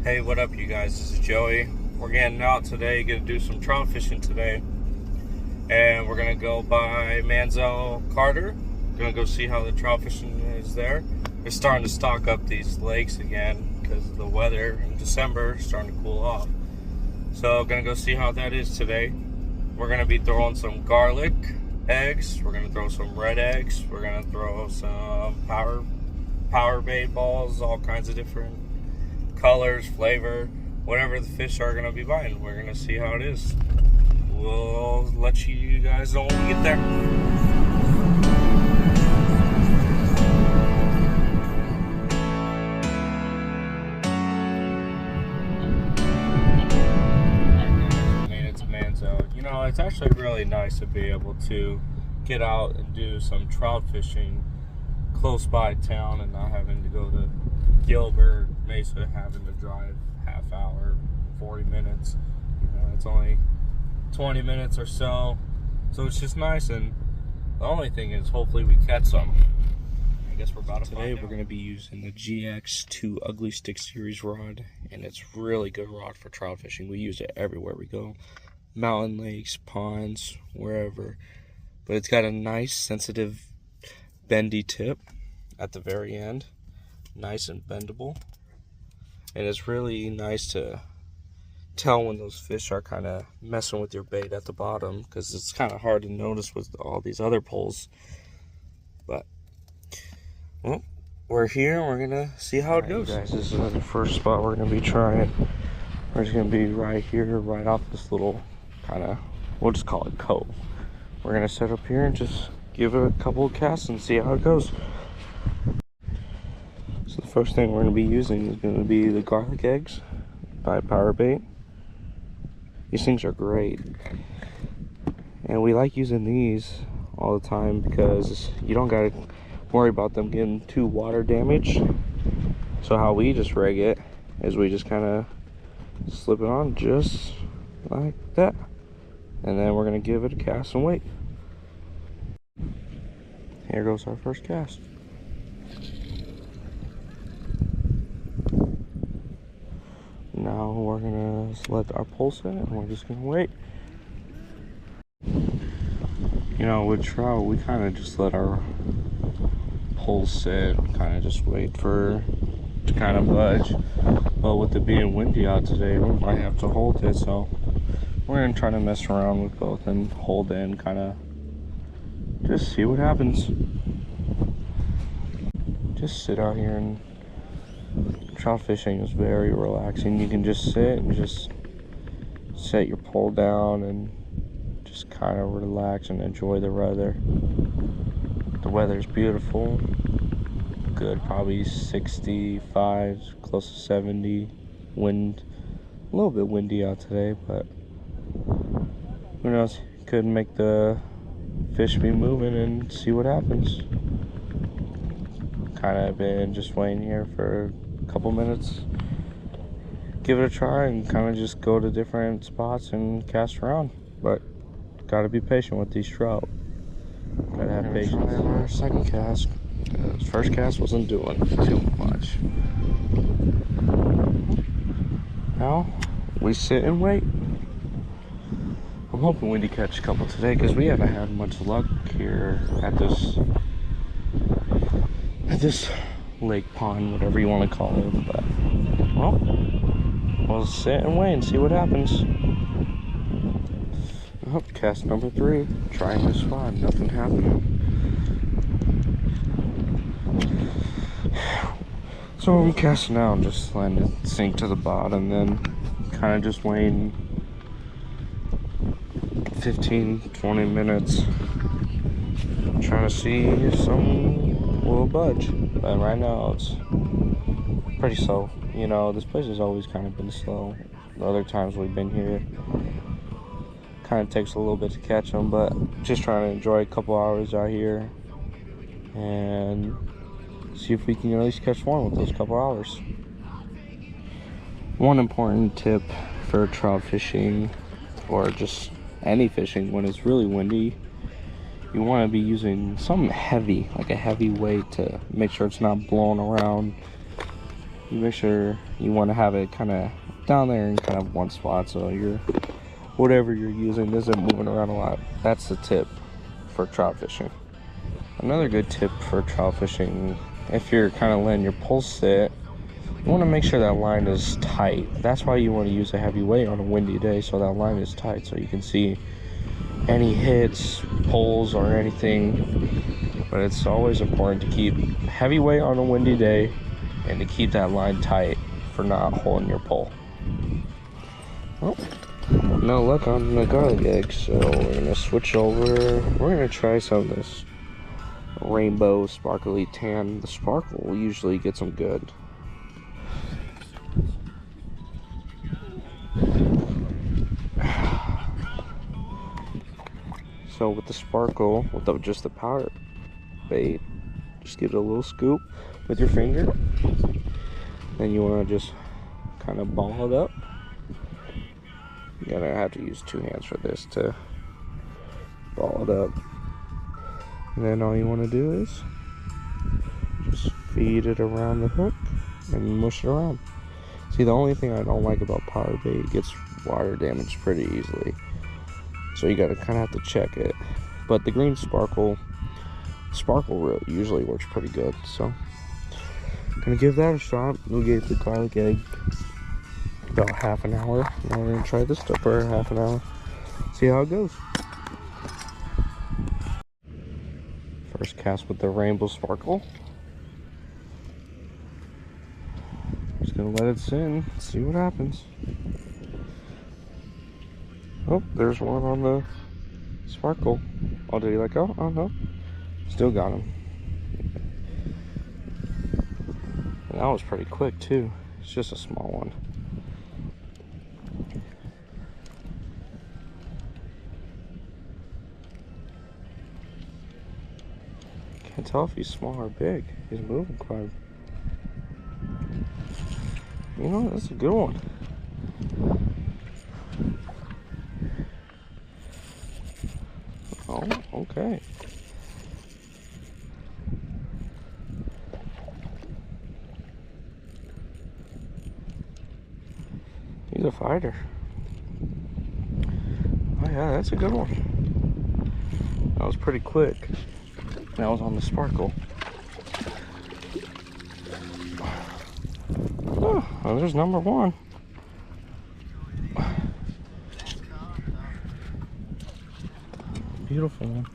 Hey, what up, you guys? This is Joey. We're getting out today, gonna do some trout fishing today, and we're gonna go by Manziel Carter. Gonna go see how the trout fishing is there. They're starting to stock up these lakes again because of the weather in December, starting to cool off. So gonna go see how that is today. We're gonna be throwing some garlic eggs. We're gonna throw some red eggs. We're gonna throw some power bait balls, all kinds of different colors, flavor, whatever the fish are gonna be biting. We're gonna see how it is. We'll let you guys know when we get there. It's Manziel. You know, it's actually really nice to be able to get out and do some trout fishing close by town and not having to go to Gilbert, Mesa, having to drive half hour, 40 minutes. You know, it's only 20 minutes or so. So it's just nice, and the only thing is hopefully we catch some. I guess we're about to Today we're going to be using the GX2 Ugly Stick Series rod, and it's really good rod for trout fishing. We use it everywhere we go. Mountain lakes, ponds, wherever. But it's got a nice, sensitive, bendy tip at the very end. Nice and bendable, and it's really nice to tell when those fish are kind of messing with your bait at the bottom, because it's kind of hard to notice with all these other poles. But well, we're here and we're gonna see how it goes. Guys, this is the first spot we're gonna be trying. We're just gonna be right here, right off this little kind of, we'll just call it cove. We're gonna set up here and just give it a couple of casts and see how it goes. So the first thing we're going to be using is going to be the garlic eggs by Power Bait. These things are great, and we like using these all the time because you don't got to worry about them getting too water damaged. So how we just rig it is we just kind of slip it on just like that, and then we're going to give it a cast and wait. Here goes our first cast. Now we're gonna let our pole set and we're just gonna wait. You know, with trout, we kind of just let our pole sit, kind of just wait for it to kind of budge. But with it being windy out today, we might have to hold it. So we're gonna try to mess around with both and hold it and kind of just see what happens. Just sit out here, and trout fishing is very relaxing. You can just sit and just set your pole down and just kind of relax and enjoy the weather. The weather's beautiful. Good, probably 65, close to 70. Wind, a little bit windy out today, but who knows? Could make the fish be moving and see what happens. Kind of been just waiting here for couple minutes, give it a try, and kind of just go to different spots and cast around. But gotta be patient with these trout. Gotta have patience. Our second cast. First cast wasn't doing too much. Now we sit and wait. I'm hoping we catch a couple today because we haven't had much luck here at this lake, pond, whatever you want to call it. But well, we'll sit and wait and see what happens. Oh, cast number 3, trying this spot, nothing happening. So I'm casting out, just letting it sink to the bottom, then kind of just waiting 15-20 minutes, trying to see if some will budge. But right now it's pretty slow. You know, this place has always kind of been slow. The other times we've been here, kind of takes a little bit to catch them, but just trying to enjoy a couple hours out here and see if we can at least catch one with those couple hours. One important tip for trout fishing, or just any fishing when it's really windy, you want to be using something heavy, like a heavy weight, to make sure it's not blowing around you make sure you want to have it kind of down there in kind of one spot, so your whatever you're using isn't moving around a lot. That's the tip for trout fishing. Another good tip for trout fishing, if you're kind of letting your pole sit, you want to make sure that line is tight. That's why you want to use a heavy weight on a windy day, so that line is tight, so you can see any hits, pulls, or anything. But it's always important to keep heavy weight on a windy day and to keep that line tight for not holding your pole. Well, no luck on the garlic egg, so we're gonna switch over. We're gonna try some of this rainbow sparkly tan. The sparkle usually gets them good. So with the sparkle, with just the power bait, just give it a little scoop with your finger. Then you want to just kind of ball it up. You're gonna have to use 2 hands for this to ball it up. And then all you want to do is just feed it around the hook and mush it around. See, the only thing I don't like about power bait, it gets water damage pretty easily. So you gotta kind of have to check it. But the green sparkle usually works pretty good. So gonna give that a shot. We'll get the garlic egg about half an hour. Now we're gonna try this stuff for half an hour. See how it goes. First cast with the rainbow sparkle. Just gonna let it sit and see what happens. Oh, there's one on the sparkle. Oh, did he let go? Oh no, still got him. And that was pretty quick too. It's just a small one. Can't tell if he's small or big. He's moving quite. You know, that's a good one. Oh, okay. He's a fighter. Oh yeah, that's a good one. That was pretty quick. That was on the sparkle. Oh, well, there's number one. Beautiful one.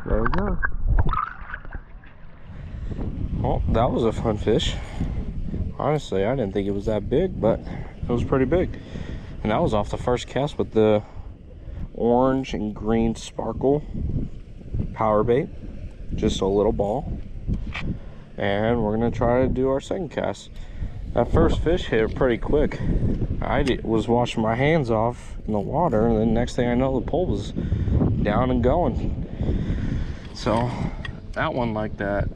There we go. Well, that was a fun fish. Honestly, I didn't think it was that big, but it was pretty big. And that was off the first cast with the orange and green sparkle power bait. Just a little ball. And we're gonna try to do our second cast. That first fish hit pretty quick. I was washing my hands off in the water, and then next thing I know, the pole was down and going. So that one liked that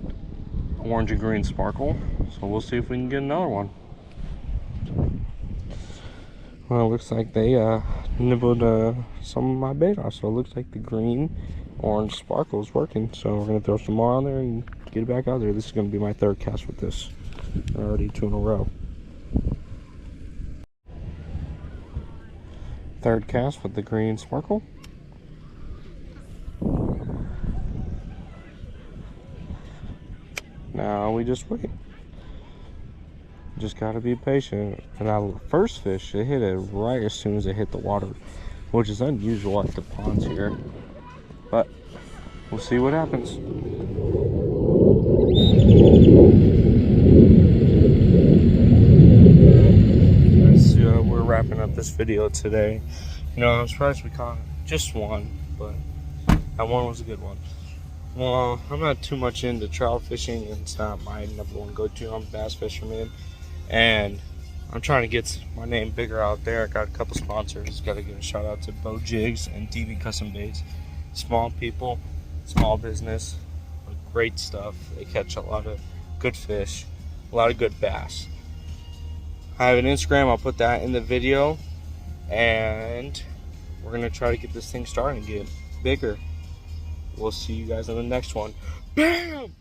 orange and green sparkle. So we'll see if we can get another one. Well, it looks like they nibbled some of my bait off. So it looks like the green orange sparkle is working. So we're gonna throw some more on there and get it back out there. This is gonna be my third cast with this. Already 2 in a row. Third cast with the green sparkle. Now we just wait. Just gotta be patient. And our first fish, it hit it right as soon as it hit the water, which is unusual at the ponds here. But we'll see what happens. We're wrapping up this video today. You know, I'm surprised we caught just one, but that one was a good one. Well, I'm not too much into trout fishing. It's not my number one go-to. I'm a bass fisherman, and I'm trying to get my name bigger out there. I got a couple sponsors. Got to give a shout out to Jigs and DV Custom Baits. Small people, small business, great stuff. They catch a lot of good fish, a lot of good bass. I have an Instagram. I'll put that in the video, and we're gonna try to get this thing started and get bigger. we'll see you guys in the next one. Bam!